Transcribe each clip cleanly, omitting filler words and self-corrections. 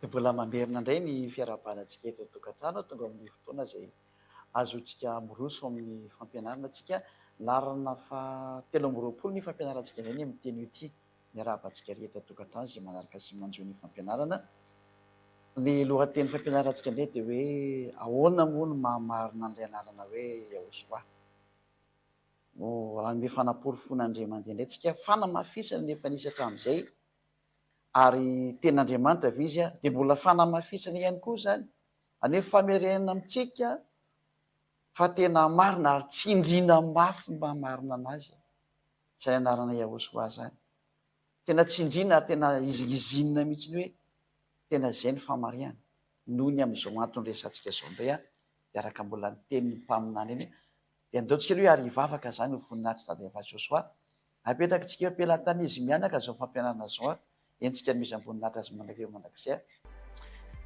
De mbola mamerina indray ny fiarahabanantsika eto an-tokantrano tonga amin'ny fotoana izay azontsika miroso amin'ny fampianarana antsika. Larana fahatelo amby roapolo ny fampianarantsika indray ny amin'ny teny io ity. Miarabantsika rehetra an-tokantrano izay manaraka sy manjo ny fampianarana. Ny lohateny fampianarantsika indray dia hoe ahoana moa no mahamarina an'ilay anarana hoe Yahosoa. Raha hanome fanaporom-fon'Andriamanitra indray tsika fanamafisana ny efa nisy hatramin'izay ary ten'Andriamanitra ve izy dia mbola fanamafisana ihany koa zany anefa famerenana amintsika fa tena marina ary tsindriana mafy mba marina anazy izay anarana Yahosoa zany. Tena tsindriana ary tena izingizinina mihitsy hoe tena izay ny famarinana noho ny amin'izao antony resantsika izao indray dia araka mbola ny tenin'ny mpaminany eny dia andaontsika aloha ary hivavaka zany ho voninahitra tady efa Josoa. Apetrakintsika am-pelatanizy mianaka izao fampianarana izao entsika misy amboninahitra azy mandrakizay.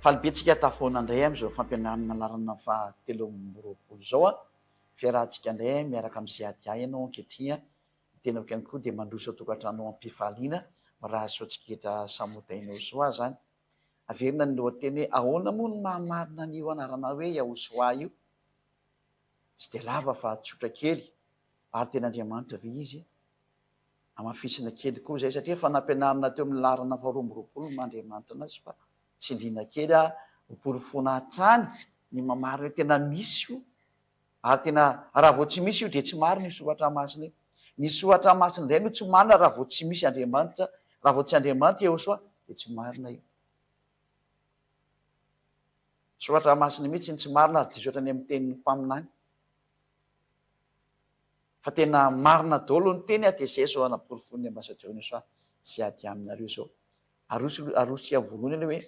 Falibetsika tafoana indray amin'izao fampianarana larana fahatelo amby roapolo izao fiarahantsika indray miaraka amin'izay ady ianao ankehitriny. Tenako ihany koa dia mandroso tokantrano am-pifaliana raha soatsiketra samotainao soa zany. Averina ny lohateny hoe ahoana moa no mahamarina an'io anarana hoe Yahosoa io. Tsy dia lava fa tsotra kely ary ten'Andriamanitra ve izy amafisina kely koa zay satria efa nampianarina teo amin'ny larana faharoa amby roapolo n'Andriamanitra anazy fa tsindriana kely hoporifoana hatrany ny mamarina hoe tena misy io ary tena raha vao tsy misy io dia tsy marina ny soratra masina io. Ny soratra masina indray no tsy marina raha vao tsy misy Andriamanitra, raha vao tsy Andriamanitra Yahosoa dia tsy marina io. Soratra masina mihitsy ny tsy marina ary diso ohatrany amin'ny tenin'ny mpaminany. Fa tena marina daholo ny teny dia izay zao anaporifon'ny ambasadoriny Yahosoa sy ady aminareo zao. Arosika voalohany aloha hoe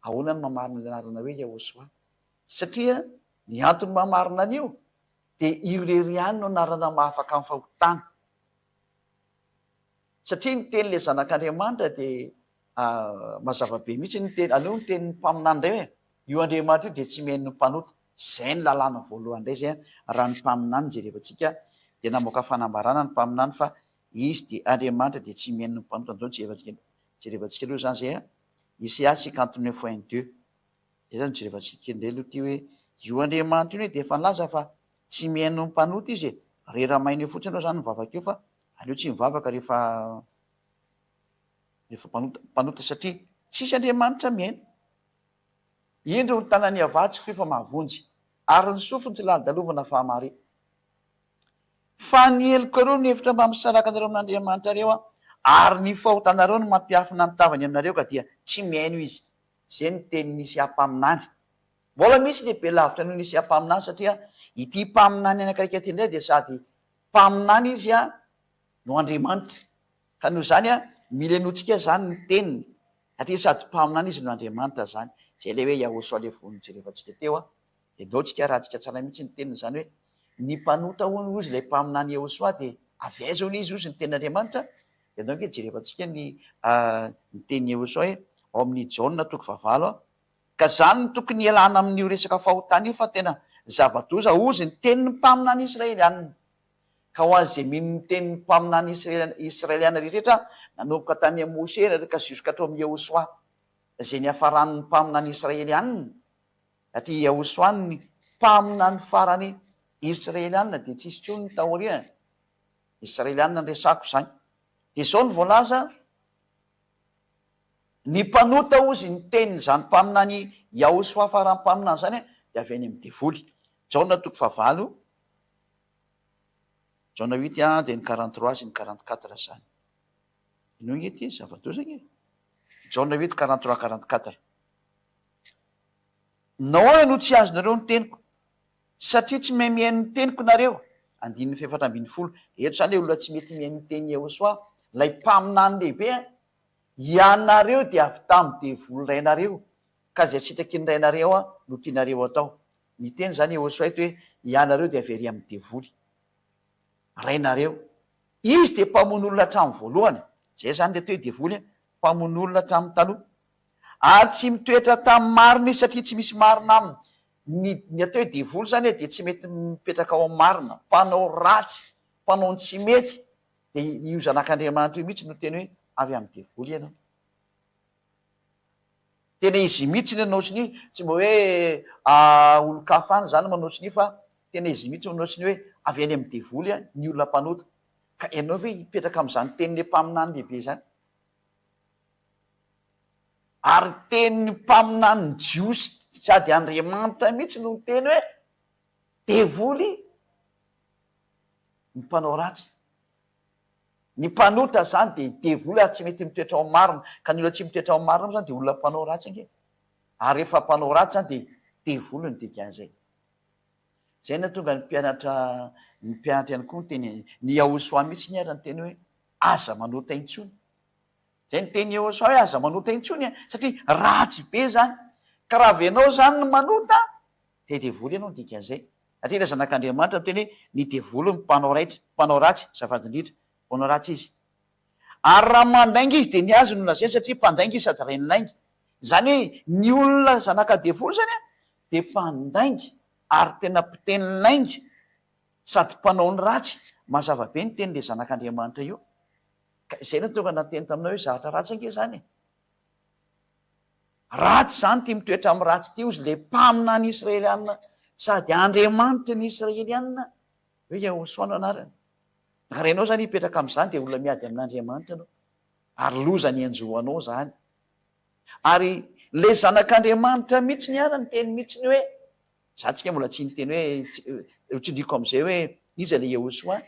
ahoana no mamarina ny anarana hoe Yahosoa. Satria ny antony mamarina an'io dia io irery ihany no anarana mahafaka amin'ny fahotana. Satria ny tenin'ilay zanak'Andriamanitra dia mazava be mihitsy ny teny aleoko ny tenin'ny mpaminany indray hoe io Andriamanitra io dia tsy mihaino ny mpanota. Izay ny lalàna voalohany indray izay raha ny mpaminany jerevantsika dia namoaka fanambarana ny mpaminany fa izy dia Andriamanitra dia tsy mihaino ny mpanota. Andao jerevantsika aloha zany izay Isaia 59:2 izay zany jerevantsika indray aloha ity hoe io Andriamanitra io dia efa nilaza fa tsy mihaino ny mpanota izy rera maina eo fotsiny anao zany mivavaka eo fa aleo tsy mivavaka rehefa mpanota satria tsisy Andriamanitra mihaino. Indro ny tanany avatsy fefa mahavonjy ary ny sofiny tsy lalidalovana fahamary. Fa ny heloka ireo ny hevitra mba misaraka anareo amin'Andriamanitra reo ary ny fahotanareo no mampiafina ny tavany aminareo ka dia tsy mihaino izy. Izay ny tenin'nisy ampaminany. Mbola misy lehibe lavitra noho nisy ampaminany satria ity mpaminany anankiray ity indray dia sady mpaminany izy no Andriamanitra. Ka noho izany mila hainoantsika zany ny teniny satria sady mpaminany izy no Andriamanitra zany. Izay ilay hoe Yahosoa ilay voajerevantsika teo dia andaontsika rahantsika tsara mihitsy ny teniny zany hoe ny mpanota hono ozy ilay mpaminany Yahosoa dia avy aiza hono izy ozy ny tenin'Andriamanitra. Dia andao jerevantsika ny teny Yahosoa hoe ao amin'ny Jaona 2:20 ka zany no tokony ialana amin'io resaka fahotana io fa tena zava-doza ozy ny tenin'ny mpaminany Israelianina. Ka ho an'izay mino ny tenin'ny mpaminany Israelianina rehetra nanomboka tany amin'ny Mose ka ziska hatrao amin'ny Yahosoa izay niafaran'ny mpaminany Israelianina. Satria Yahosoa ny mpaminany farany Israelianina dia tsisy intsony ny taoriana. Israelianina ny resako izany. Dia izao ny voalaza ny mpanota ozy ny tenin'izany mpaminany Yahosoa farany mpaminany zany dia avy any amin'ny devoly. Jaona 2:20 Jaona 8 dia ny 43 sy ny 44 zany. Ino nge ty zava-doza nge. Jaona 8 43 44. Nahoana no tsy azonareo ny teniko satria tsy mahay mihaino ny teniko nareo. 9:7-10 eto zany olona tsy mety mihaino ny teny Yahosoa lay mpaminany lehibe ianareo dia avy tamin'ny devoly rainareo ka izay sitraky ny rainareo no tianareo atao. Ny teny zany Yahosoa eto hoe ianareo dia avery amin'ny devoly rainareo. Izy dia mpamono olona hatramin'ny voalohany. Zay zany le atao hoe devoly mpamono olona hatramin'ny taloha ary tsy mitoetra tamin'ny marina izy satria tsy misy marina aminy. Ny atao hoe devoly zany dia tsy mety mipetraka ao amin'ny marina. Mpanao ratsy, mpanao ny tsy mety dia io zanak'Andriamanitra io mihitsy no teny hoe avy amin'ny devoly ianao. tena izy mihitsy ny anaotsiny tsy mba hoe olo-kafana zany manaotsiny fa tena izy mihitsy manaotsiny hoe avy any amin'ny devoly ny olona mpanota ka ianao ve hipetraka am'izany tenin'ny mpaminany lehibe zany ary tenin'ny mpaminany jiosy sady Andriamanitra mihitsy no teny hoe devoly ny mpanao ratsy ny mpanota zany de devoly ary tsy mety mitoetra ao marina ka ny olona tsy mitoetra ao marina zany de olona mpanao ratsy ange ary rehefa mpanao ratsy zany de devoly ny dikan'izay zay na tonga ny mpianatra ihany koa teny ny Yahosoa mihitsy ny ara ny teny hoe aza manota intsony zay ny teny Yahosoa hoe aza manota intsony satria ratsy be zany ka raha venao zany ny manota de devoly ianao ny dikan'izay satria ilay zanak'Andriamanitra no teny hoe ny devoly ny mpanao ratsy zavadindritra mpanao ratsy izy ary raha mandainga izy de ny azy no lazainy satria mpandainga izy sady reninaingy zany hoe ny olona zanaka-devoly zany de mpandaingy ary tena mpiteny laingy sady mpanao ny ratsy mazava be ny teny le zanak'Andriamanitra io ka izay no tonga nateny taminao hoe zavatra ratsy ange zany ratsy zany ty mitoetra amin'ny ratsy ty ozy le mpamina ny Israelianina sady Andriamanitra ny Israelianina hoe Yahosoa no anarany raha renao zany hipetraka am'izany de olona miady amin'Andriamanitra anao ary loza ny anjoanao zany ary le zanak'Andriamanitra mihitsy ny ara ny teny mihitsy ny hoe za tsika mbola tsy niteny hoe tsindriko am'izay hoe iza le Yahosoa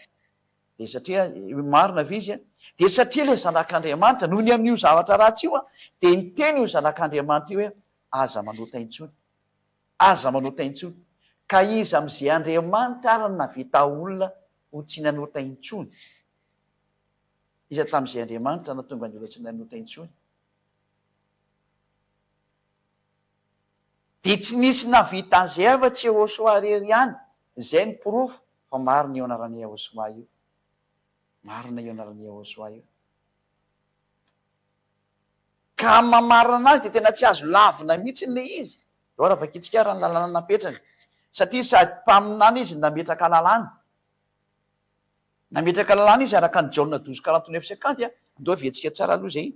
de satria marina ve izy de satria le zanak'Andriamanitra noho ny amin'io zavatra ratsy io de niteny io zanak'Andriamanitra io hoe aza manota intsony aza manota intsony ka izy am'izay Andriamanitra ara ny navita olona ho tsy nanota intsony iza tam'izay Andriamanitra na tonga ny olona tsy nanota intsony de tsy nisy navita an'izay afa-tsy Yahosoa rery ihany zay ny porofo fa marina io anaran'ny Yahosoa io marina io anaran'ny Yahosoa io ka mamarina azy de tena tsy azo lavina mihitsy le izy eo raha vakitsika raha ny lalàna napetrany satria sady mpaminana izy nametraka lalàna izy araka ny Jaona 12:49 andao ventsika tsara aloha zay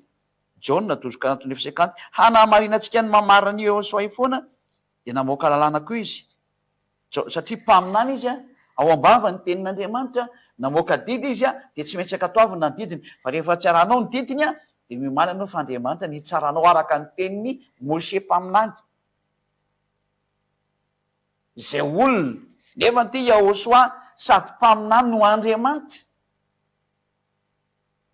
Jaona 12:49 hanamarinantsika ny mamarina io Yahosoa io foana de namoaka lalàna koa izy satria mpaminana izy ao ambava ny tenin'Andriamanitra namoaka didy izy de tsy maintsy akatoavina ny didiny fa rehefa tsy aranao ny didiny de mimana anao fa Andriamanitra ny tsaranao araka ny teniny Mose mpaminany zay olona nefa ty Yahosoa sady mpaminany no Andriamanitra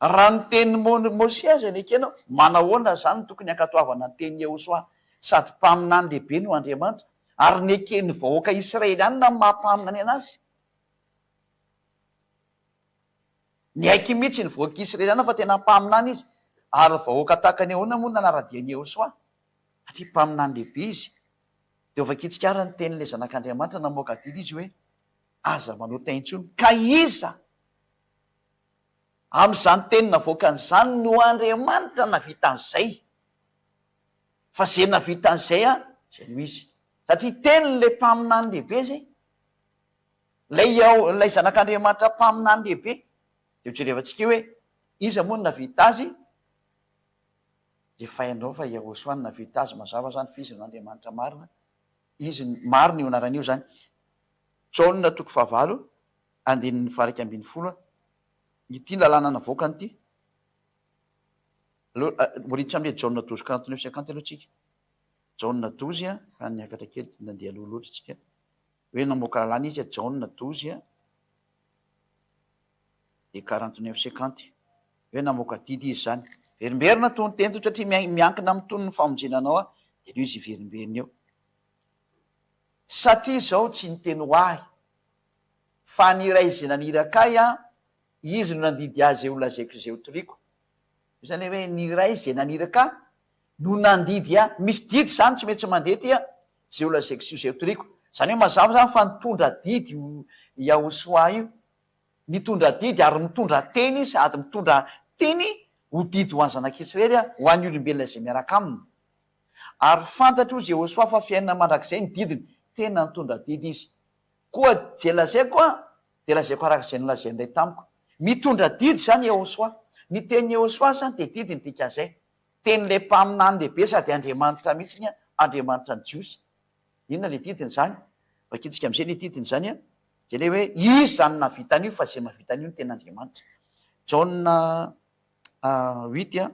raha ny teniny Mose aza ny ekenao manahoana zany no tokony akatoavana ny teniny Yahosoa sady mpaminany lehibe no Andriamanitra ary ny eken'ny vahoaka Israelianina mampaminany anazy ny aiky mihitsy ny vahoaka Israelianina fa tena mpaminany izy ary vahoaka tahaka ny ahoana moa nanaradian'ny Yahosoa satria mpaminany lehibe izy de ovakitsika ara ny tenin'le zanak'Andriamanitra namoaka didy izy hoe aza manota intsony ka iza am'izany teny navoaka an'izany no Andriamanitra navita an'izay fa zay navita an'izay zay no izy satria teny le mpaminany lehibe zay lay zanak'Andriamanitra mpaminany lehibe de ojerevantsika hoe iza moa no navita azy de fainao fa Yahosoa no navita azy mazava zany fizy n'Andriamanitra marina izy marina io anaran'io zany Jaona 9:12 ity lalàna navoaka nyity moritsa am'le Jaona 12:49 aloha tsika Jaona 12 fa niakatra kely nandeha aloha loatra tsika hoe namoaka lalàna izy Jaona 12 de 49:50 hoe namoaka didy izy zany verimberina toy ny teny satria miankina amin'ny tony ny famonjenanao de no izy verimberina eo satria zao tsy niteny ho ahy fa niray izay nanira-kay izy no nandidy azy eo lazaiko izay ho toriko zany hoe niray izay nanira-ka no nandidy misy didy zany tsy maintsy mandeha ty zay ho lazaiko sy izay ho toriko zany hoe mazava zany fa nitondra didy Yahosoa io nitondra didy ary mitondra teny izy sady mitondra teny ho didy ho any zanak'Israely ho an'ny olombelona izay miaraka aminy ary fantatra ozy Yahosoa fa fiainana mandrakizay ny didiny tena nitondra didy izy koa je lazaiko de lazaiko arak'izay nolazain'ilay tamiko mitondra didy zany Yahosoa ny teny Yahosoa zany de didy ny dikan'izay teny le mpaminany lehibe sady Andriamanitra mihitsy Andriamanitra ny Jiosy. Inona le titiny zany? Vakitsika am'izay le titiny zany de le hoe izy zany navita an'io fa zay mavita an'io ny tena Andriamanitra. Jaona 8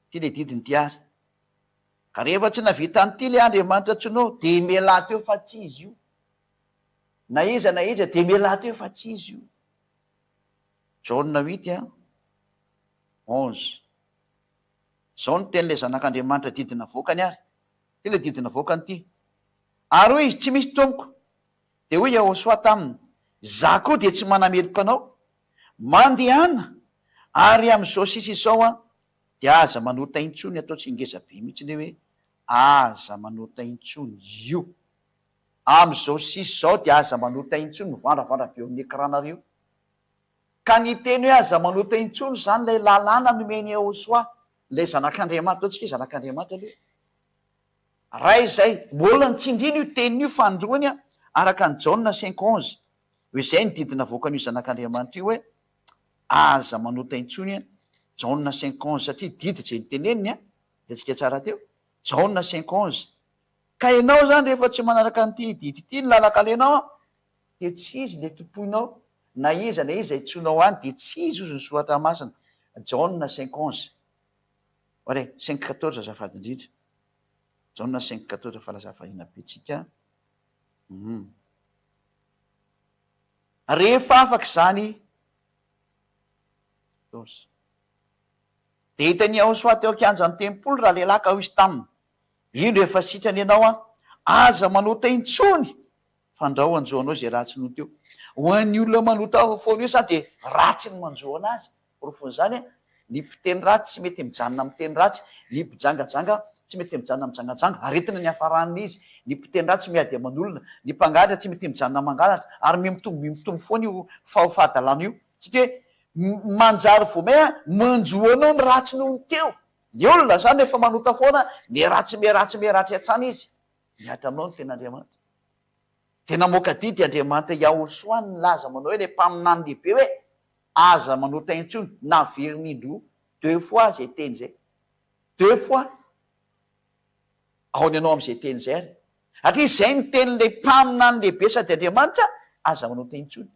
ty le titiny ty ary. Ka rehefa tsy navita an'ity le Andriamanitra tsonao de miala teo fa tsy izy io. Na iza de miala teo fa tsy izy io. Jaona 8 11. Zao ny teny le zanak'Andriamanitra didina voakany ary. Ty le didina voakany ty. Ary hoy izy tsy misy tompoko. De hoy Jehoshua taminy, za koa de tsy manameloko anao. Mandehana ary am'izao sisa izao de aza manota intsony ataotsy ingeza be mihitsy le hoe aza manota intsony io. Am'izao sisa izao de aza manota intsony mivandravandra be amin'ny ekranareo. Ka ny teny hoe aza manota intsony zany lay lalàna nomeny Jehoshua, lay zanak'Andriamanitra, ohatsika zanak'Andriamanitra aloha. Raha izay mbola nitsindrina io tenin'io fandroany araka ny Jaona 5:11. Hoe zay ny didina voakan'io zanak'Andriamanitra io hoe aza manota intsony Jaona 5:11 satria didy zay nyteneniny de tsika tsara teo. Jaona 5:11. Ka ianao zany rehefa tsy manaraka an'ity didy ity ny lalakalenao de tsy izy le tompoinao, na iza itsonao any de tsy izy ozy ny soratra masina. Jaona 5:11. Ore 5:14 azafady indrindra. Jaona 5:14 fa laza fahina be tsika. Rehefa afaka zany de hitany Jehoshua teo an-kianjan'ny tempolo raha lehilahy ka hoy izy taminy, ino efa sitrany ianao aza manota intsony fandraho anjoanao zay ratsy no teo. Ho an'ny olona manota foana io zany de ratsy ny manjoana azy. Porofon'izany ny mpiteny ratsy tsy mety mijanona miteny ratsy, ny mpijangajanga tsy mety mijanona mijangajanga, aretina ny afaran'ny izy. Ny mpiteny ratsy miady aman'olona, ny mpangalatra tsy mety mijanona mangalatra, ary mitombo foana io fahadalana io. Satria manjary vomay manjoanao ny ratsy no teo. Ny olona zany efa manota foana meratsy hatsana izy. Miatra aminao ny tena Andriamanitra. Tena moka didy Andriamanitra Jehoshua ny laza manao hoe le mpaminany lehibe hoe aza manota intsony na veriny indroa 2 fois zay teny zay. 2 fois. Aony ianao am'izay teny zay ary. Atria zay ny teny le mpaminany lehibe sady Andriamanitra aza manota intsony.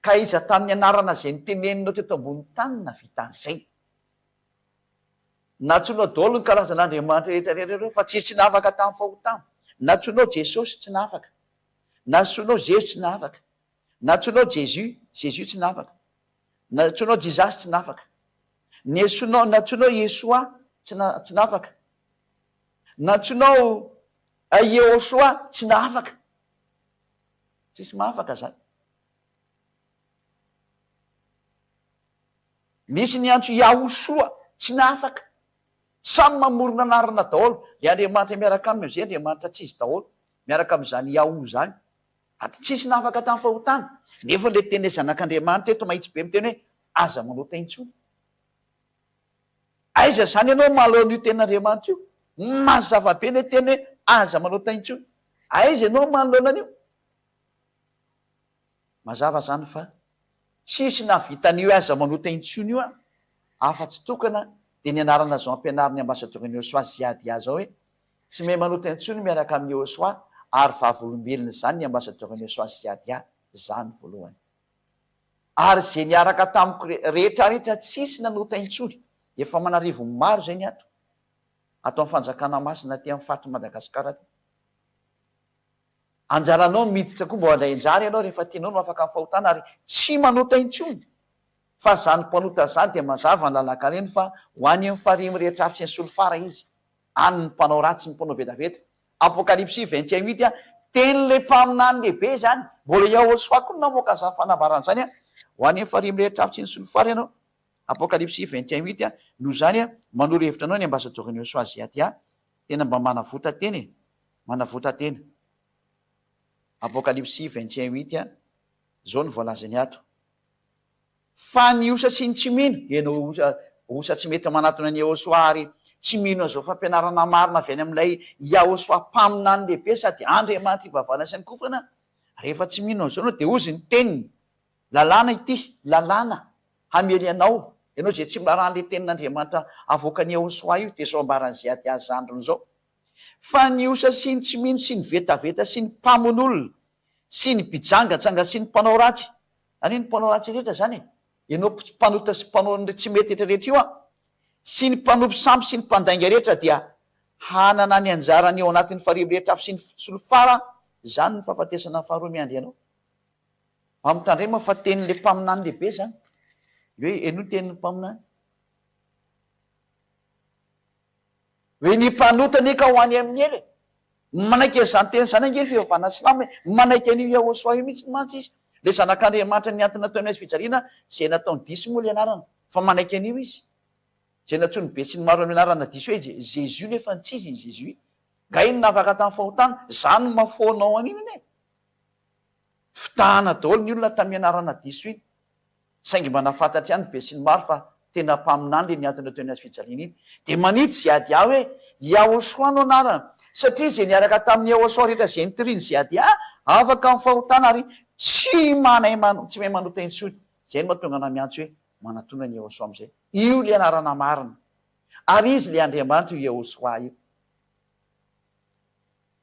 Ka iza tamin'ny anarana zay nyteneninao teto ambony tany na vita an'izay. Natsoinao daholo ny karazan'Andriamanitra rehetrarehetra fa tsy nafaka tamin'ny fahotana. Natsoinao Jesosy tsy nafaka. Natsoinao Zezo tsy nafaka. Natsoinao Jésus tsy nafaka. Natsoinao Jesus tsy nafaka. Natsoinao Yeshua tsy nafaka. Natsoinao Jehoshua tsy nafaka. Tsisy mahafaka zany. Misy ny antso Yahoshua tsy nafaka. Samy mamorona anarana daholo. Le Andriamanitra miaraka aminy am'izay Andriamanitra tsy izy daholo. Miaraka am'izany Yahoo zany. Aty tsisy nafaka tamin'ny fahotana. Nefa le teny zanak'Andriamanitra eto mahitsy be miteny hoe aza manota intsony. Aiza zany ianao mahalao n'io ten'Andriamanitra io? Mazava be le teny hoe aza manota intsony. Aiza ianao manoloana an'io? Mazava zany fa tsisy navitan'io aza manota intsony io afa-tsy tokana de ny anarana zao ampianariny ambasadoriny Jehoshua ziady azy ao hoe tsy mahay manota intsony miaraka amin'ny Jehoshua ary vavolombelona zany ny ambasadoriny Jehoshua ziady zany voalohany. Ary zay niaraka tamiko rehetrarehetra tsisy nanota intsony. Efa manarivo maro zay ny ato amin'ny fanjakana masina ty amin'ny faty Madagasikara ty. Anjaranao miditra koa mbo andray anjara ianao rehefa tianao no afaka amin'ny fahotana ary tsy manota intsony. Fa zany mpanota zany de mazava ny lalakaleny fa ho any amin'ny farimy rehetra afitsy ny solofara izy. Any ny mpanao ratsy ny mpanao vedavedra. Apokalipsy 21:8 teny le mpaminany lehibe zany. Mbola Jehoshua koa namoaka zany fanambarana zany ho any amin'ny farimy rehetra afitsy ny solofara ianao. Apokalipsy 21:8 noho zany manoro hevitra anao ny ambasadoriny Jehoshua ziady tena mba manavota teny manavota tena. Apokalipsy 21:8 zao ny voalazany ato. Fa ny osa sy ny tsy mino, ianao osa tsy mety manatona ny Jehoshua ary tsy mino an'izao fampianarana marina avy any amin'ilay Jehoshua mpaminany lehibe sady Andriamanitra ivavana sy ny kofana. Rehefa tsy mino an'izao anao de ozy ny teniny. Lalàna ity, lalàna hamely anao ianao zay tsy mba rahan'le tenin'Andriamanitra avoaka ny Ahosoa io dia zao ambaran'izay aty azy androny zao. Fa ny osa sy ny tsy mino sy ny vetaveta sy ny mpamon'olona sy ny mpijangatsanga sy ny mpanao ratsy, any ny mpanao ratsy rehetra zany ianao mpanota sy mpanao tsy mety rehetrarehetra io sy ny mpanompo sampy sy ny mpandainga rehetra dia hanana ny anjarany eo anatin'ny faribo rehetra afy sy ny solofara. Zany ny fahafatesana faharoa miandry ianao amitandrema fa tenin'le mpaminany lehibe zany hoe eno tenin'ny mpaminany hoe ny mpanotany ka ho any amin'ny ely manaiky izany teny zany ange fivavahana silamo hoe manaiky an'io Ahosoa io mihitsy mantsy izy le zanak'Andriamanitra ny antony nataony azy fijaliana zay nataony diso moa le anarana fa manaiky an'io izy zay natsony be sy ny maro amin'ny anarana diso hoe Jésus nefa tsy izy Jésus nga iny navaka tamin'ny fahotana zany mafonao an'inony e fitahana daholo ny olona tamin'ny anarana diso iny saingy mba nafantatra ihany be sy ny maro fa tena mpaminany le niantony nataony azy fijaliana iny dia manitsy zay ady ah hoe Ahosoa no anarana satria zay niaraka tamin'ny Ahosoa rehetra zay nitiriny zay ady afaka amin'ny fahotana ary tsy mahay manota intsony. Zay no mahatonga ana miantso hoe manatona ny Ahosoa am'izay. Io le anarana marina ary izy le Andriamanitra io Ahosoa io.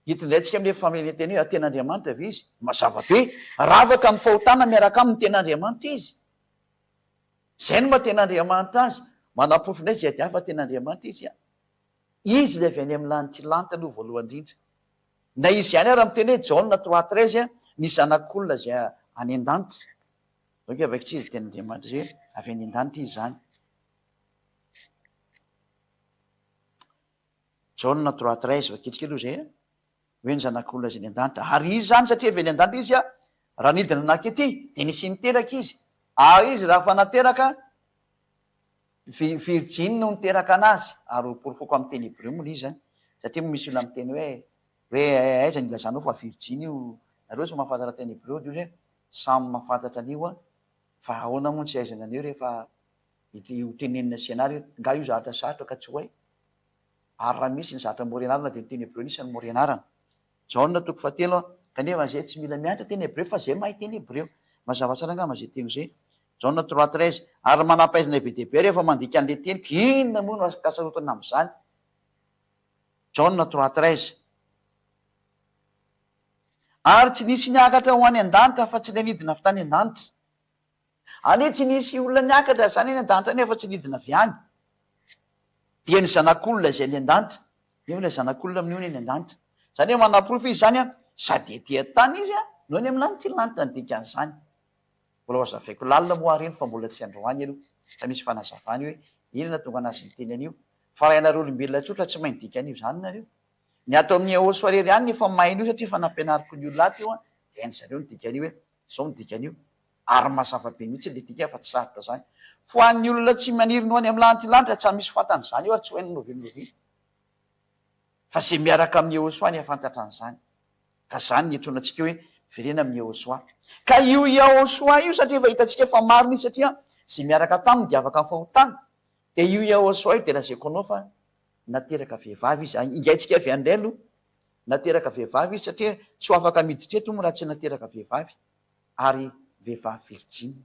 Hitondrayntsika amin'le fameleteny hoe ten'Andriamanitra ve izy mazava be raha afaka amin'ny fahotana miaraka amin'ny ten'Andriamanitra izy. Zay no mahaten'Andriamanitra azy manam-pofo indray zay ady fa ten'Andriamanitra izy izy le avy any amin'ny lanitra lanitra aloha voalohany indrindra. Na izy ihany ary miteny hoe Jaona 3:13 ny zanak'olona zay any an-danitra. Zao ke avaky tsy izy ten'Andriamanitra zay avy any an-danitra izy zany. Jaona 3:13 vaketsika aloha zay hoe ny zanak'olona zay any an-danitra ary izy zany satria avy any an-danitra izy raha nidina nankety dia nisy niteraka izy izy raha fa nateraka Virgine no niteraka anazy ary porofoko amin'ny teny Hébreu moa izy zany satria misy olona miteny hoe aiza ny ilazanao fa Virgine io nareo tsy mahafantatra teny Hébreu io zay samy mahafantatra an'io fa ahoana moa tsy aizana an'io rehefa io tenenina sianary nga io zavatra sarotra ka tsy hoay ary raha misy ny zavatra morianarana dia ny teny Hébreu nisany morianarana. Jaona 3:7 kanefa zay tsy mila mianatra teny Hébreu fa zay mahay teny Hébreu mazava tsara angamba zay teny zay. Jaona 3:13 ary manampaizana be dia be rehefa mandika an'le teny inona moa no kasarotana amin'izany. Jaona 3:13 ary tsy nisy niakatra ho any an-danitra fa tsy nidina avy tany an-danitra. Anie tsy nisy olona niakatra zany any an-danitra nefa tsy nidina avy any dia ny zanak'olona zay any an-danitra nefa ilay zanak'olona amin'ny any an-danitra zany hoe manaporofo izy zany sady ety an-tany izy no any amin'ny lanitra lanitra ny dikan'izany. Mbola hazavaiko lalina moa reny fa mbola tsy androany aloha fa misy fanazavany hoe inona tonga anazy miteny an'io fa raha ianareo olombelona tsotra tsy mahay dika an'io zany nareo. Ny atao amin'ny Ahosoa rery ihany nefa mahay an'io satria fa nampianariko ny olona aty io dia hainy zareo ny dika an'io hoe zao ny dika an'io ary mazava be mihitsy le dika fa tsy sarotra zany. Fa ho an'ny olona tsy maniry no any amin'ny lanitra lanitra tsy misy fantany zany io ary tsy hohainy novenovy fa zay miaraka amin'ny Ahosoa ny afantatra an'izany ka zany ny antsoina antsika hoe verena amin'ny Ahosoa. Ka io Ahosoa io satria efa hitantsika fa marina izy satria zay miaraka taminy dia afaka amin'ny fahotana dia io Ahosoa io dia lazaiko anao fa nateraka vehivavy izy ingaitsika avy andray aloha nateraka vehivavy izy satria tsy ho afaka miditra eto moa raha tsy nateraka vehivavy ary vehivavy Virgine.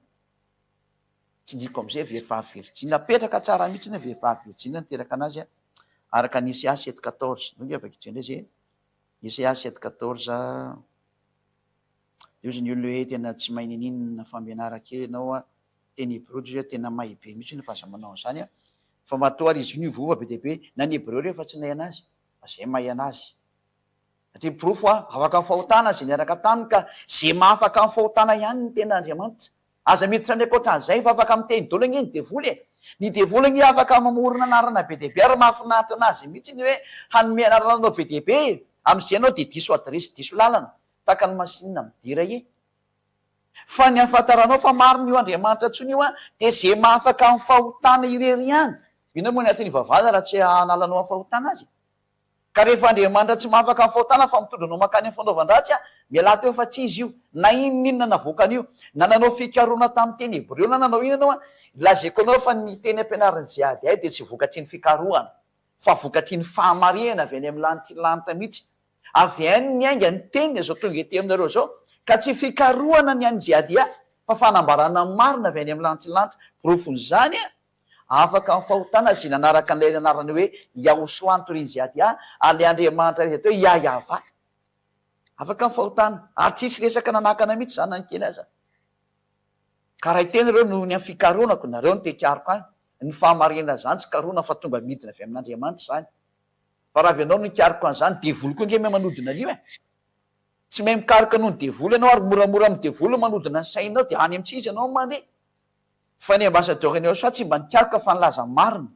Tsindriko am'izay vehivavy Virgine napetraka tsara mihitsy ny vehivavy Virgine niteraka anazy araka ny Isaia 7:14 no afaka hitrendray zay Isaia 7:14 izy ny olona hoe tena tsy mahay ninina fampianara kely ianao teny Hébreu izy tena mahay be mihitsy ny fahazamanao an'izany fa matoa ary izy io vova be dia be na ny Hébreu rehefa tsy nahay anazy fa zay mahay anazy satria porofo afaka amin'ny fahotana zay niaraka taminy ka zay mahafaka amin'ny fahotana ihany ny ten'Andriamanitra. Aza miditra ny ankoatran'izay fa afaka miteny daholo anie ny devoly ny devoly anie afaka mamorona anarana be dia be ary mahafinaritra anazy mihitsy ny hoe hanome anarana anao be dia be amin'izay anao dia diso adresy diso lalana taka ny masinina midira fa ny ahafantaranao fa maro ny io Andriamanitra ntsony io dia zay mahafaka amin'ny fahotana irery ihany. Ina moa ny antony vavahana raha tsy hanalanao amin'ny fahotana azy ka rehefa Andriamanitra tsy mahafaka amin'ny fahotana fa mitondra anao makany amin'ny fanaovan-dratsy miala teo fa tsy izy io na inona navoakan'io na nanao fikaroana tamin'ny teny Hébreu na nanao ina anao lazaiko anao fa ny teny ampianaran'ny zay ady ay dia tsy vokatry ny fikaroana fa vokatry ny fahamarihana avy any amin'ny lanitra lanitra mihitsy avy any ny ainga ny teny zao tonga ety aminareo zao ka tsy fikaroana ny any zay ady fa fanambarana marina avy any amin'ny lanitra lanitra. Porofon'izany afaka mifahotana sy nanaraka an'ilay anarany hoe Yahosoanto izy aty ale Andriamanitra rehetra hoe Yahava. Afaka mifahotana ary tsisy resaka nanakana mihitsy zany nankely aza. Ka raha tena ireo no ny amin'ny fikaronako nareo no tekariko any. Ny fahamarinana zany tsy karona fa tonga midina avy amin'Andriamanitra zany. Fa raha avy anao no ikariko an'izany, devoly koa nge manodina an'io e. Tsy mahay mikaroka noho ny devoly ianao ary moramora amin'ny devoly manodina ny sainao dia any amintsika ianao mandeha. Fa ny ambassadeur ny Yahosoa tsy mba nikaroka fa nilaza marina.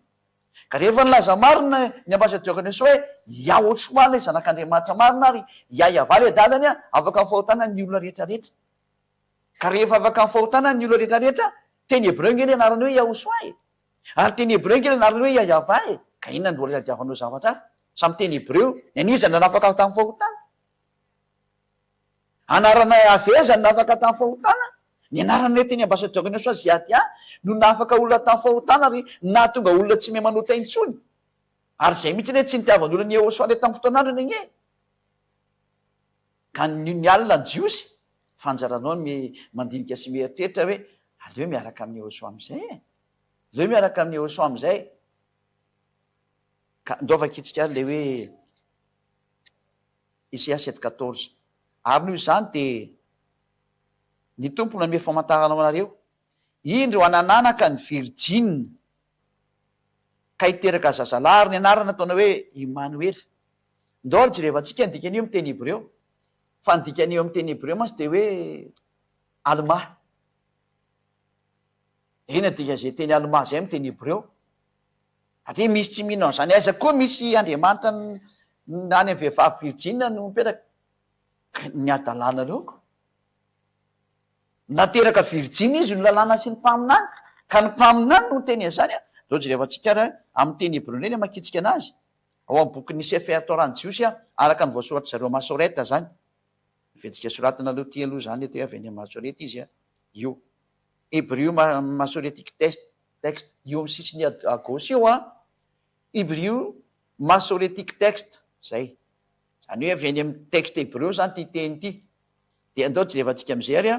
Ka rehefa nilaza marina ny ambassadeur ny Yahosoa hoe Yahosoa ilay zanak'Andriamanitra marina ary Yahava ilay dadany afaka mifahotana ny olona rehetrarehetra. Ka rehefa afaka mifahotana ny olona rehetrarehetra, teny Hebreo nge ilay anarany hoe Yahosoa e. Ary teny Hebreo nge ilay anarany hoe Yahava e. Ka inona no mbola tadiavanao zavatra hafa? Samy teny Hebreo, ny anizany nanafaka tamin'ny fahotana. Anarana avezany nafaka tamin'ny fahotana. Ny anarana teny ambassadeur ny Yahosoa zay aty no nafaka olona tamin'ny fahotana ary nahatonga olona tsy mahay manota intsony. Ary zay mihitsy hoe tsy nitiavan'olona ny Yahosoa ilay tamin'ny fotoan'androny iny e. Ka ny alina ny jiosy fanjaranao ny mandinika sy mieritreritra hoe aleo miaraka amin'ny Yahosoa amin'izay e. Aleo miaraka amin'ny Yahosoa amin'izay. Ka ndaovaka itsika le hoe Isaia 7:14. Ary noho izany dia ny tompo nanome famantarana anareo, indro hanananaka ny Virjina ka hiteraka zazalahy ary ny anarana ataona hoe Emmanuel. Ndao ary jereva antsika ny dikan'io amin'ny teny Hebreo. Fa ny dikan'io amin'ny teny Hebreo mantsy dia hoe Alma. Ina dikan'izay teny Alma zay amin'ny teny Hebreo. Ate misy tsy mihinao an'izany. Aiza koa misy Andriamanitra any amin'ny vehivavy Virjina no mipetraka. Ny adalàna aleoko. Nateraka Virjina izy no lalàna sy ny mpaminany. Ka ny mpaminany no teny an'izany Zao jereva antsika amin'ny teny Hebreo indrindra makitsika anazy. Ao amin'ny bokin'ny Sefer Torah-ny Jiosy araka ny voasoratra zareo Masoreta zany. Fetsika soratana aloha ty aloha zany avy any Masoreta izy io. Hébreu Masoretic texte io amin'ny sisiny à gauche io Hébreu Masoretic texte zay. Zany hoe avy any amin'ny texte Hébreu zany ty teny ty. Dia andao jereva antsika amin'izay ary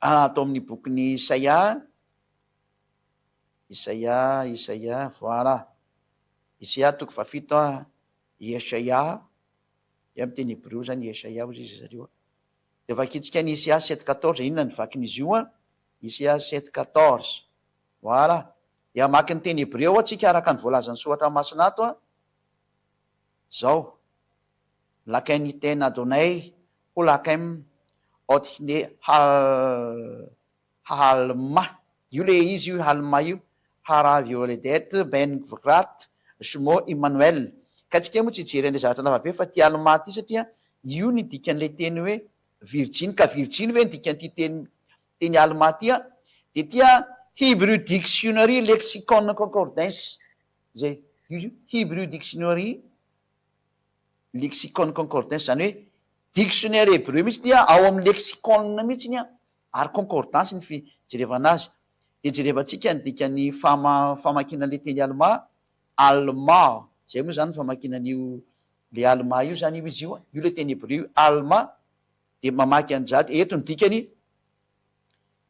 atao amin'ny bokin'ny Isaia, voilà. Isaia toko fafito Yesaia, amin'ny teny Hébreu zany Yesaia ozy izy zareo. Dia vakitsika ny Isaia 7:14, inona ny vakin'izy io Isaia 7:14, voilà. Dia mamaky ny teny Hébreu atsika araka ny voalazan'ny soratra masina ato zao. Lakainy tena Adonai ho lakaim otne halma. Io le izy io halma io. Hara violedet ben vrat smo Emmanuel. Ka tsika moa tsy hijery an'ilay zavatra lavabe fa ty alma ty satria io ny dikan'ilay teny hoe Virjine. Ka Virjine ve ny dikan'ity teny alma ty dia tia Hebrew Dictionary Lexicon Concordance zay. Hebrew Dictionary Lexicon Concordance zany hoe dictionnaire Hébreu mihitsy tia ao amin'ny lexicon mihitsy ny ary concordance ny fijerevana azy. Dia jerevantsika ny dikan'ny famakinan'ilay teny alma zay moa zany famakinan'io le alma io zany io izy io le teny Hébreu alma. Dia mamaky an'izany eto ny dikany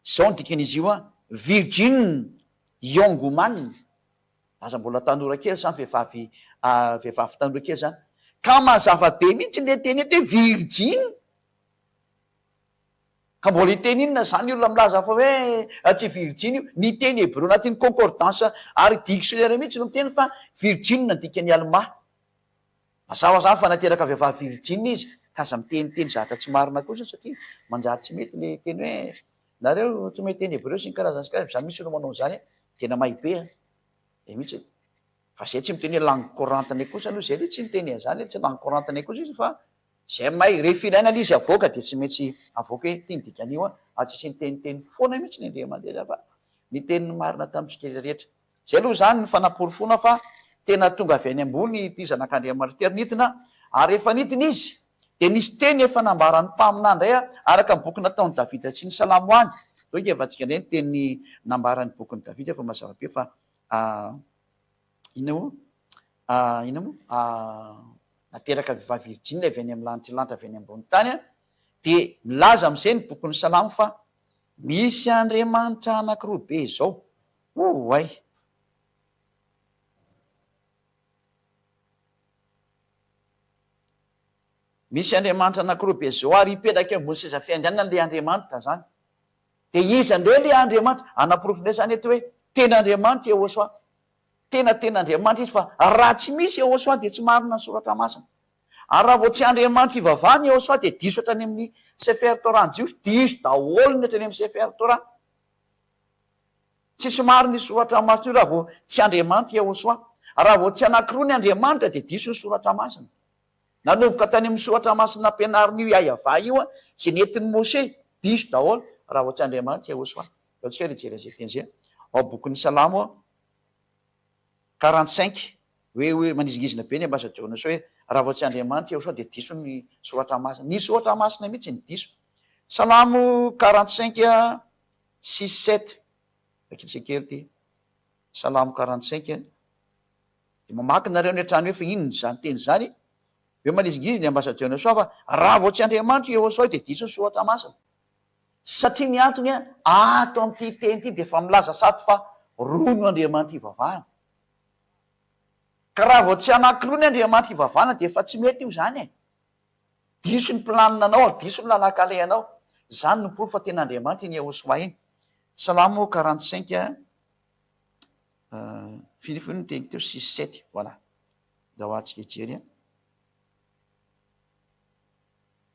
zao ny dikan'izy io Virgin Yonguman. Aza mbola tanora kely zany vehivavy tanora kely zany. Ka mazava be mihitsy le teny eto hoe Virgin. Ka mbola iteny inona zany olona milaza fa hoe tsy Virgin io. Ny teny Hébreu anatin'ny concordance ary dictionnaire mihitsy no miteny fa Virgin ny dikany alma. Mazava zany fa nateraka vehivavy Virgin izy ka aza miteniteny zavatra tsy marina kosa satria manjary tsy mety le teny hoe nareo tsy mety teny Hébreu sy ny karazany sy karazany. Zany misy olo manao zany tena may be de mihitsy. Fa zay tsy miteny hoe langue courante any kosa aloha zay le tsy miteny an'izany tsy langue courante any kosa izy fa zay may rehefa ilaina izy avoaka dia tsy maintsy avoaka hoe tia ny dikan'io tsisy ny teniteny foana mihitsy ny indre mandeha fa ny teniny marina tamintsika rehetra. Zay aloha zany ny fanaporofona fa tena tonga avy any ambony ty zanak'Andriamanitra nitona ary efa nitiny izy dia nisy teny efa nambarany mpaminany indray araka ny boky nataony Davida sy ny Salamo any. Zao efa antsika indray ny teny nambarany bokin'ny Davida fa mazava be fa inona moa nateraka vehivavy Virjina avy any amin'ny lanitra avy any ambony tany dia milaza amin'izay ny bokin'ny Salamo fa misy Andriamanitra anankiroa be zao. Oay, misy Andriamanitra anankiroa be zao ary hipetraka eo ambony seza fiandrianana le Andriamanitra zany. De izy indray le Andriamanitra anaporofindray zany eto hoe tena Andriamanitra Yehosoa. Tena Andriamanitra izy fa raha tsy misy Yehosoa de tsy marina ny soratra masina. Ary raha vao tsy Andriamanitra ivavahany Yehosoa de diso hatrany amin'ny Sefer Torah Jiosy, diso daholo ny hatrany amin'ny Sefer Torah. Tsisy marina ny soratra masina io raha vao tsy Andriamanitra Yehosoa. Raha vao tsy anankiroa ny Andriamanitra de diso ny soratra masina. Nanomboka tany amin'ny soratra masina ampianarin'io Iayavah io zay nentin'ny Mose diso daholo raha vao tsy Andriamanitra Yehosoa. Atsika rejery zay teny zay ao bokin'ny Salamo 45 hoe manizigizina be ny ambasadorina so hoe raha vao tsy Andriamanitra Yehosoa de diso ny soratra masina. Ny soratra masina mihitsy ny diso. Salamo 45 6-7 akitsikely ty Salamo 45 de mamaky nareo ny hatrany hoe fa inona zany teny zany hoe manizigizina ny ambasadorina so fa raha vao tsy Andriamanitra Yehosoa de diso ny soratra masina. Satria ny antony ato amin'ity teny ity de fa milaza sato fa roa no Andriamanitra ivavahana. Ka raha vao tsy anankiroa ny Andriamanitra ivavahana de fa tsy mety io zany e. Diso ny planina anao, diso ny lalakale anao. Zany no porofo fa tena Andriamanitra iny Yehosoa iny. Salamo 45 finifiny teny teo 6-7 voilà. Dao atsika jery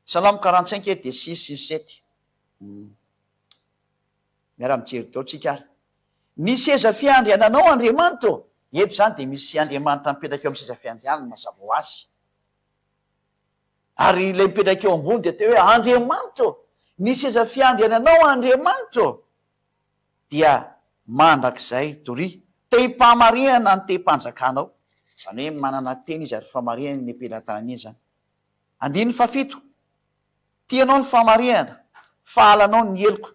Salamo 45 de 6-7 miara-mijery tao tsika ary. Ny seza fiandriananao Andriamanitra eto zany de misy Andriamanitra mipetraka eo amin'ny seza fiandrianana mazava ho azy. Ary ilay mipetraka eo ambony de teo hoe Andriamanitra ny seza fiandriananao Andriamanitra dia mandrakizay tory te himpamarinana ny te-panjakanao. Zany hoe manana teny izy ary famarinana ny ampelantanany iny zany. 7 tianao ny famarinana, fahalanao ny heloko.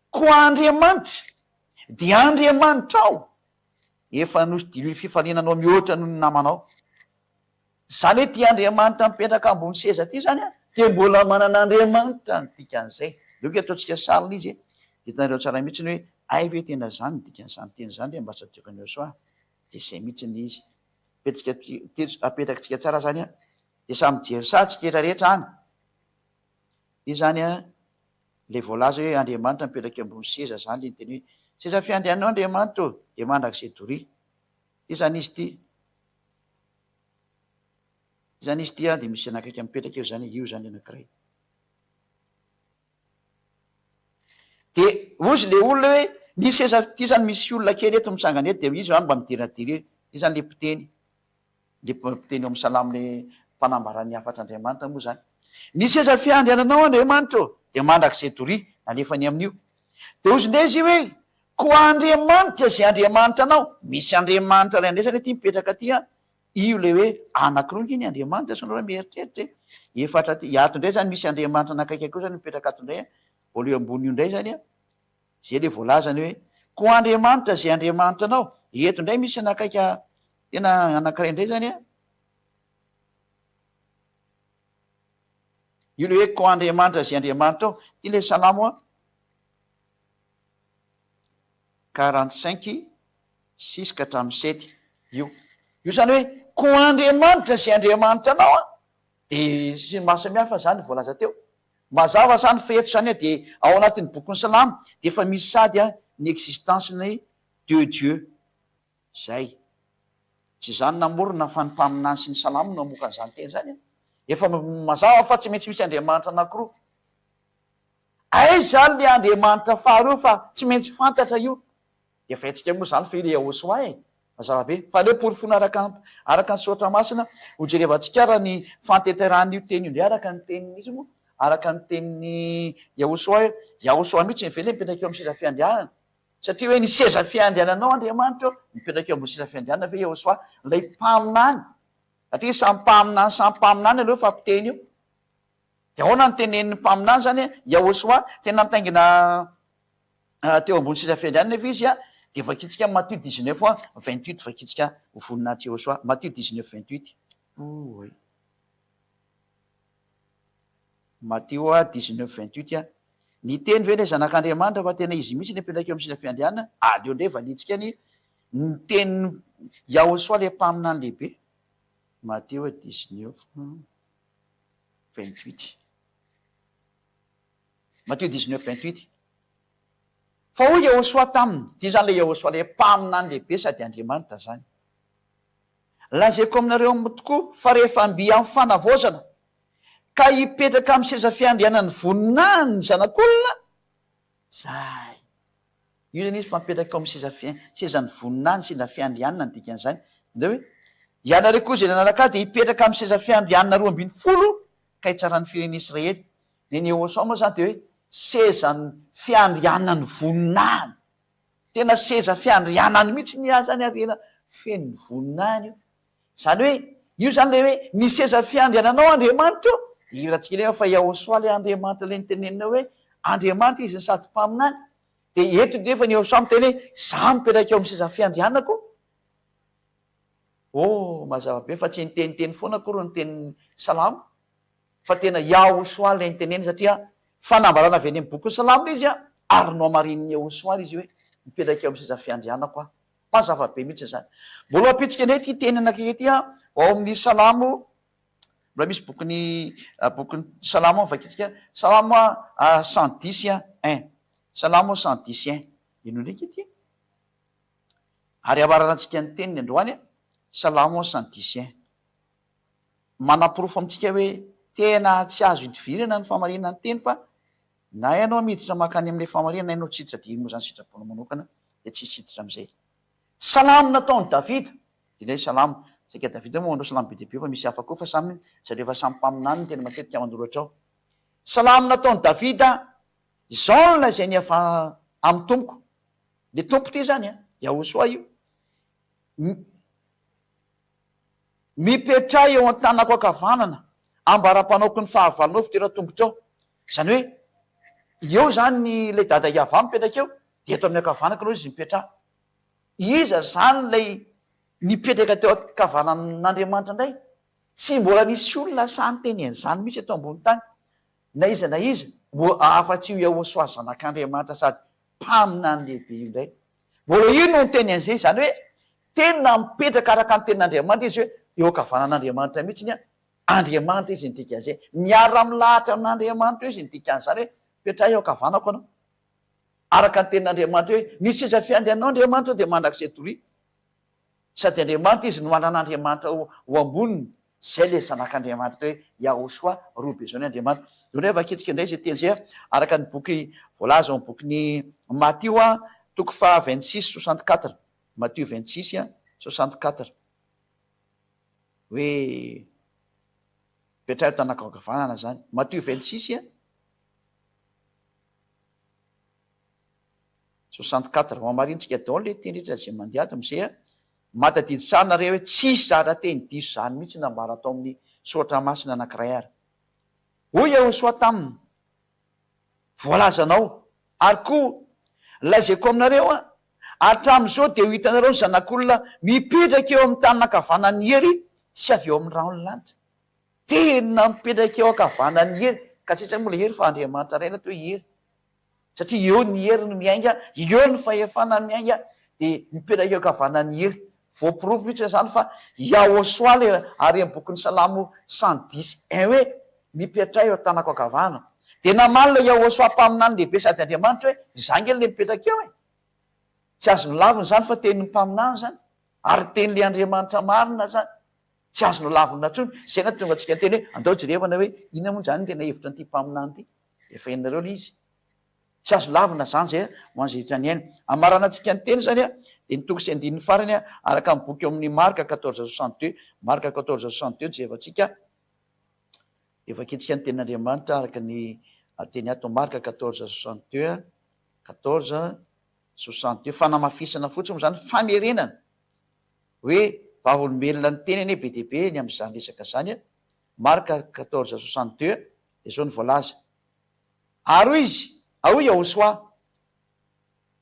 Koa Andriamanitra dia Andriamanitra ao efa nosy fifalinanao mihoatra noho ny namanao. Zany hoe ty Andriamanitra mipetraka ambony seza ty zany de mbola manana Andriamanitra ny dikan'izay. Leo ataontsika salina izy hitanareo tsara mihitsy ny hoe ay ve tena zany ny dikan'izany teny zany le ambasadorina Yehosoa de zay mihitsy ny izy. Apetrakatsika tsara zany de samy jery satsika rehetrarehetra any. Io zany le voalaza hoe Andriamanitra mipetraka ambony seza zany le teny hoe seza fiandriananao Andriamanitra de mandrakizay tory. Io zany izy ty. Zany izy ty de misy anakaiky mipetraka eo zany io zany anankiray. De ozy le olona hoe ny seza ty zany misy olona kely eto mitsangana eto de izy zany mba midiradiry io zany le mpiteny eo amin'ny salamo le mpanambarany hafatra Andriamanitra moa zany. Ny seza fiandriananao Andriamanitra de mandrakizay tory alefany amin'io. De ozy ndray izy hoe koa Andriamanitra zay Andriamanitra anao misy Andriamanitra ray andraisany ty mipetraka ty io le hoe anankiroa ny Andriamanitra sy nao mieritreritra efatra ty ato indray zany misy Andriamanitra anakaiky koa zany mipetraka ato indray voaleo ambony io indray zany zay le voalazany hoe koa Andriamanitra zay Andriamanitra anao eto indray misy anakaika tena anankiray indray zany io le hoe koa Andriamanitra zay Andriamanitra ao ty le salamo 45 6-7 io zany hoe koa Andriamanitra zay Andriamanitra anao de sy mahasamihafa zany voalaza teo. Mazava zany fa eto zany de ao anatin'ny bokin'ny salamo de efa misy sady ny existence-ny Dieu zay. Tsy zany namorona fa ny mpaminany sy ny salamo no amoka an'izany teny zany efa mazava fa tsy maintsy misy Andriamanitra anankiroa. Ay zany le Andriamanitra faharoa fa tsy maintsy fantatra io. Efa haintsika moa zany fa io le Yehosoa mazava be fa le porofona araka ny soratra masina hojerevantsika raha ny fanteteran'io teny io ndray araka ny tenin'izy moa araka ny tenin'ny Yehosoa Yehosoa mihitsy ny vele mipetraka eo amin'ny seza fiandrianana satria hoe ny seza fiandriananao Andriamanitra mipetraka eo ambony seza fiandrianana ve Yehosoa lay mpaminany satria samy mpaminany aloha fa mpiteny io de ahoana ny tenen'ny mpaminany zany Yehosoa tena mitaingina teo ambony seza fiandrianana efa izy de vakitsika Matthieu 19:28 vakitsika ho voninahitra Yehosoa Matthieu 19:28 Matthieu 19:28 ny teny ve le zanak'Andriamanitra fa tena izy mihitsy ny mipetraka eo amin'ny seza fiandrianana aleo ndray valitsika ny teny Yehosoa le mpaminany lehibe Matthieu 19 28. Matthieu 19, 28. Fa hoy Yehosoa taminy, ty zany le Yehosoa le mpaminany lehibe sady Andriamanitra zany. Lazaiko aminareo tokoa fa rehefa mby amin'ny fanavaozana ka hipetraka amin'ny seza fiandrianan'ny voninahiny ny zanak'olona, zay. Io zany izy fa mipetraka amin'ny sezan'ny voninahiny sy na fiandrianana ny dikan'izany. De hoe ianareo koa zay nanaraka dia hipetraka amin'ny seza fiandrianana 12 ka hitsaran'ny firenena Israely. Ny Yehosoa moa zany dia hoe sezan'ny fiandrianan'ny voninahiny. Tena seza fiandrianany mihitsy ny azany arena feno voninahiny io. Zany hoe io zany le hoe ny seza fiandriananao Andriamanitra io. Dia irahantsika ilay fa Yehosoa le Andriamanitra le nitenenina hoe Andriamanitra izy sady mpaminany. Dia eto nefa ny Yehosoa miteny hoe za mipetraka eo amin'ny seza fiandrianako. Mazava be fa tsy niteniteny foana akory ny teny salamo, fa tena Yehosoa le niteneny, satria fanambarana avy any amin'ny boky salamo izy ary no amarin'ny Yehosoa izy hoe mipetraka eo amin'ny seza fiandrianako aho. Mazava be mihitsy zany. Mbola apitsika indray ty teny anankiray ty ao amin'ny salamo. Mbola misy bokin'ny salamo vakitsika salamo 110 1. Salamo 110 1. Ino ndraiky ity? Ary avaranantsika ny teniny androany salamo 110 1. Manapirofo amintsika hoe tena tsy azo idivirana ny famarinana ny teny, fa na ianao miditra makany amin'ilay famarinana, ianao tsy hiditra dirimo zany sitrapona manokana dia tsy hiditra amin'izay. Salamo nataony Davida. Dinay salamo. Saika Davida moa manao salamo be dia be fa misy hafa koa fa samy zareo efa samy mpaminany tena matetika mandoratra ao. Salamo nataony Davida, izao no lazainy efa amin'ny tompoko. Le tompo ty zany Yehosoa io. Mipetray eo an-tanako ankavanana, ambara-panaoko ny fahavalonao fitera-tongotra ao. Zany hoe eo zany le dada Iava mipetraka eo, dia eto amin'ny ankavanako aloha izy mipetraha. Iza zany lay nipetraka teo ankavanan'Andriamanitra indray? Tsy mbola nisy olona sany teny an'izany misy eto ambony tany. Na iza afa-tsy io Yehosoa zanak'Andriamanitra sady mpaminany lehibe io indray. Mbola io no teny an'izay, zany hoe tena mipetraka araka ny tenin'Andriamanitra izy hoe eo ankavanan'Andriamanitra mihitsy Andriamanitra izy ny dikan'izay. Miara milahatra amin'Andriamanitra izy ny dikan'izany hoe mipetraha eo ankavanako anao. Araka ny tenin'Andriamanitra hoe ny seza fiandriananao Andriamanitra dia mandrakizay toria. Sady Andriamanitra izy no manan'Andriamanitra ho amboniny. Zay le zanak'Andriamanitra hoe Yehosoa roa be zao ny Andriamanitra. Io rehefa aketsika indray zay teny zay araka ny boky voalaza amin'ny bokin'ny Matthieu 26:64. Matthieu 26:64. Hoe petraha tanaka ankavanana zany. Matthieu 26:64. Mamarintsika daholo le teny rehetra zay mandeha ato amin'izay matadidy sanareo hoe tsisy zatra teny diso zany mihitsy nambara atao amin'ny soratra masina anankiray ary. Hoy Yehosoa taminy, voalazanao ary koa lazaiko aminareo hatramin'izao dia ho hitanareo ny zanak'olona mipetraka eo amin'ny tanan'ankavanan'ny hery sy avy eo amin'ny rahony lanitra. Tena mipetraka eo ankavanan'ny hery, ka tsy moa le hery fa Andriamanitra ray na toa hery. Satria eo ny hery no miainga, eo ny fahefana miainga, dia mipetraka eo ankavanan'ny hery. Voapirofo mihitsy zany fa Yehosoa le ary amin'ny bokin'ny salamo 110 1 hoe mipetray eo tanako ankavana. Dia namanila Yehosoa mpaminany lehibe sady Andriamanitra hoe zangely le mipetraka eo tsy azo nolaviny zany fa teny mpaminany zany, ary teny le Andriamanitra marina zany, tsy azo nolavina ntsony. Zay na tonga antsika teny hoe andao jerevana hoe inona moa zany tena hevitra n'ity mpaminany ity, efa henonareo le izy. Tsy azo lavina zany zay ho an'izay hitra ny aina. Amarana antsika ny teny zany dia nitoko sy andininy farany araka amin'ny boky amin'ny Marka 14:62. Marka 14:62 jevantsika efa aketsika ny tenin'Andriamanitra araka ny teny ato. Marka 14:62 14:62. Fanamafisana fotsiny moa zany famerenana hoe vavolombelona ny tenany be dia be ny amin'izany resaka zany. Marka 14:62 dia zao ny voalaza. Ary hoy izy, ahoy Yehosoa,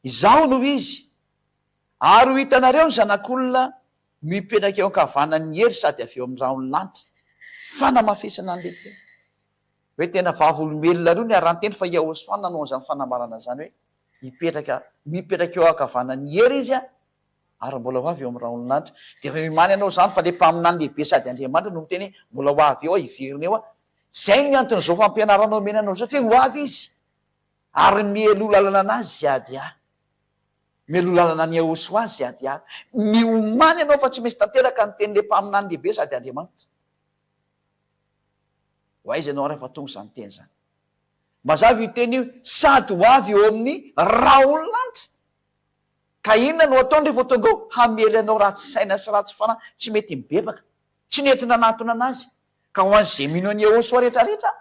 izaho no izy, ary ho hitanareo ny zanak'olona mipetraka eo ankavanan'ny hery sady avy eo amin'ny rahony lanitra. Fanamafisana ny lehibe hoe tena vavolombelona roa ny arahanteny fa Yehosoa nanao an'izany fanambarana zany hoe mipetraka eo ankavanan'ny hery izy ary mbola ho avy eo amin'ny rahony lanitra. Dia efa mimany ianao zany fa le mpaminany lehibe sady Andriamanitra no miteny mbola ho avy eo hiverina eo Zay ny anton'izao fampianaranao menanao satria ho avy izy ary mielo lalana anazy ady a mielo lalana ny ahoso azy ady a miomany ianao fa tsy misy tanteraka ny teny le mpaminany lehibe sady Andriamanitra ho aiza ianao rehefa tonga zany teny zany mazava io teny io sady ho avy eo amin'ny raolonanitra ka inona no ataony rehefa tonga ao hamely anao ratsy saina sy ratsy fanahy tsy mety mibebaka tsy nentina anatona anazy ka ho an'izay mino ny ahosoa rehetrarehetra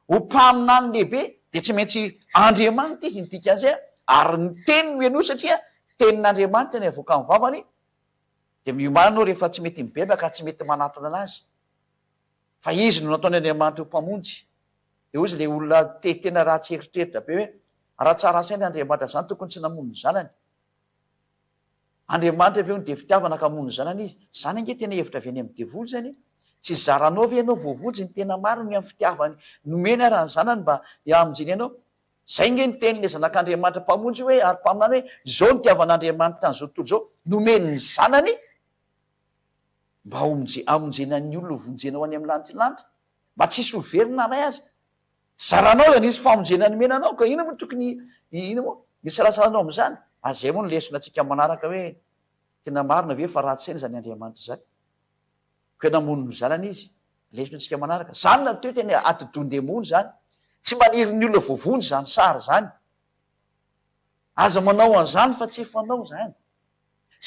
ho mpaminany lehibe dia tsy maintsy Andriamanitra izy nydika an'izay ary ny teny no ianao satria tenin'Andriamanitra ny avoaka amin'ny vavany dia miomana anao rehefa tsy mety mibebaka tsy mety manatona anazy fa izy no nataony Andriamanitra ho mpamonjy dia ozy le olona tena ratsy eritreritra be hoe raha tsara saina Andriamanitra zany tokony tsy namono zanany Andriamanitra aveo ny dia fitiavana ka hamono zanany izy zany ange tena hevitra avy any amin'ny devoly zany tsy zaranao ve ianao voavotsy ny tena mariny amin'ny fitiavany nomeny arany zanany mba hiamonjeny ianao zay nge ny tenyle zanak'Andriamanitra mpamonjy hoe ary mpaminany hoe zao ny tiavan'Andriamanitra tanyzao tontolo zao nomeny ny zanany mba amonjena ny olona vonjena ho any amin'ny lanitra mba tsisy overina ray azy zaranao zany izy famonjena ny menanao ka ina moa tokony ina moa misalasalanao am'zany azay moa ny lesona atsika manaraka hoe tena marina ve fa ratsy saina zany Andriamanitra zany ko namono ny zanany izy lesona atsika manaraka zany na teo tena atodon-demony zany tsy maniry ny olona voavonjy zany sary zany aza manao an'izany fa tsy fanao zany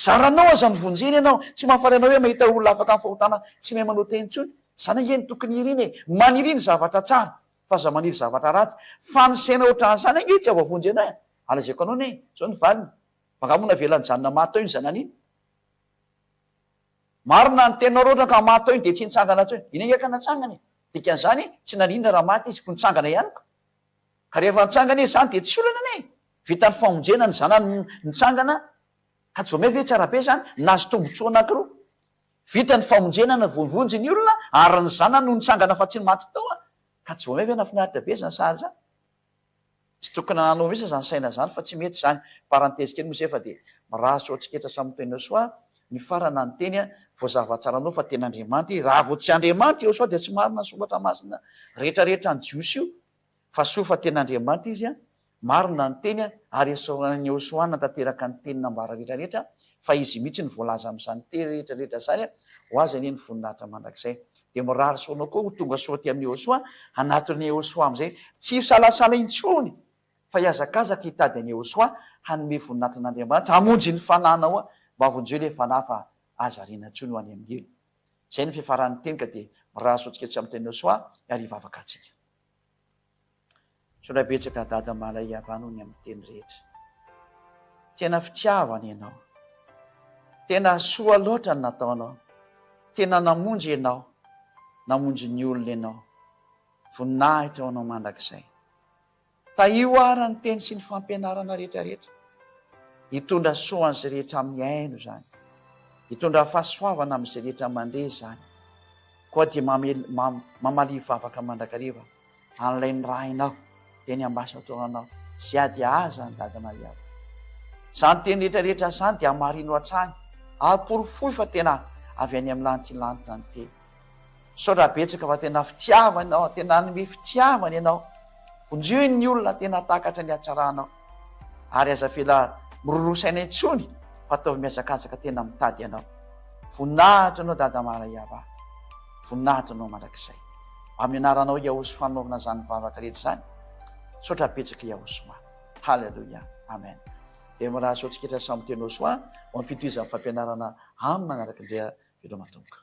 zaranao aza nyvonjeny ianao tsy mahafaly anao hoe mahita olona afaka amin'ny fahotana tsy mahay manao teny intsony zany ange ny tokony iriny e maniriny zavatra tsara fa za maniry zavatra ratsy fa ny saina ohatran'izany ange tsy avavonjy anao e alazaiko anao ne zao ny valiny mangamona velany janona maty ao iny zanany iny marina ny tenao roatra ka maty ao iny de tsy nitsangana tsony iny ange ka natsangany dikan'izany tsy naninona raha maty izy ko nitsangana ihany ka rehefa nitsangana izy zany de tsy olana ne vita ny famonjena ny zanany nitsangana ka tsy vao ve tsara be zany nazy tombotsoa anankiroa vita ny famonjena na vonivonjy ny olona ary ny zanany no nitsangana fa tsy ny maty tao a ka tsy vao ve nafinaritra be zany sary zany tsy tokony nanao misy zany saina zany fa tsy mety zany parantezy kely misy efa de miraso atsiketra samytena soa ny farana ny teny a voazava-tsaranao fa tena Andriamanitra raha vo tsy Andriamanitra eo soa de tsy marina somatra masina rehetrarehetra ny jiosy io fa soa fa tena Andriamanitra izy a marina ny teny a ary esaonany eosoana tanteraka ny teny nambara rehetrarehetra fa izy mihitsy ny voalaza amin'izany teny rehetrarehetra zany a ho azy anie ny voninahitra mandrakizay de mirary soanao koa ho tonga soa ty amin'ny eosoa anatin'ny eosoa am'izay tsy salasala intsony fa iazakazaka hitady any eosoa hanome voninahitran'Andriamanitra hamonjy ny fananao a mba avonjeo le fanahy fa azariana ntsony ho any amin'ny elo zay ny fiafaran'ny teny ka de mirary soatsiketra amin'ny teny eosoa ary ivavaka atsika sorabetsaka dada malay avano ny amin'ny teny rehetra tena fitiavana ianao tena soa loatra ny nataonao tena namonjy ianao namonjy ny olona ianao voninahitra ao anao mandrakizay taioarany teny sy ny fampianarana rehetrarehetra hitondra soan'zay rehetra amin'ny aino zany hitondra fahasoavana amin'izay rehetra mandeha zany koa dia mamalivavaka mandrakariva an'ilay ny rainao teny ambasina taonanao sy ady aza ny dada mariava zany teny rehetrarehetra zany dia amarino atrany aporofoy fa tena avy any amin'ny lanitylantitra ny teny saotra betsaka fa tena fitiavana tena anome fitiavana ianao vonjeo ny olona tena takatra ny atsaranao ary aza fela mirorosaina intsony fa ataovy miazakazaka tena mitady ianao voninahitra anao dada maraiava voninahitra anao mandrakizay amin'ny anaranao iaosy fanaovana zany vavaka rehetra zany saotra betsaka iaosoma halleloia amen de miraha soatsiketra samy tenao soa ho amin'ny fitohizan'ny fampianarana amin'ny manaraka indray velo matomboka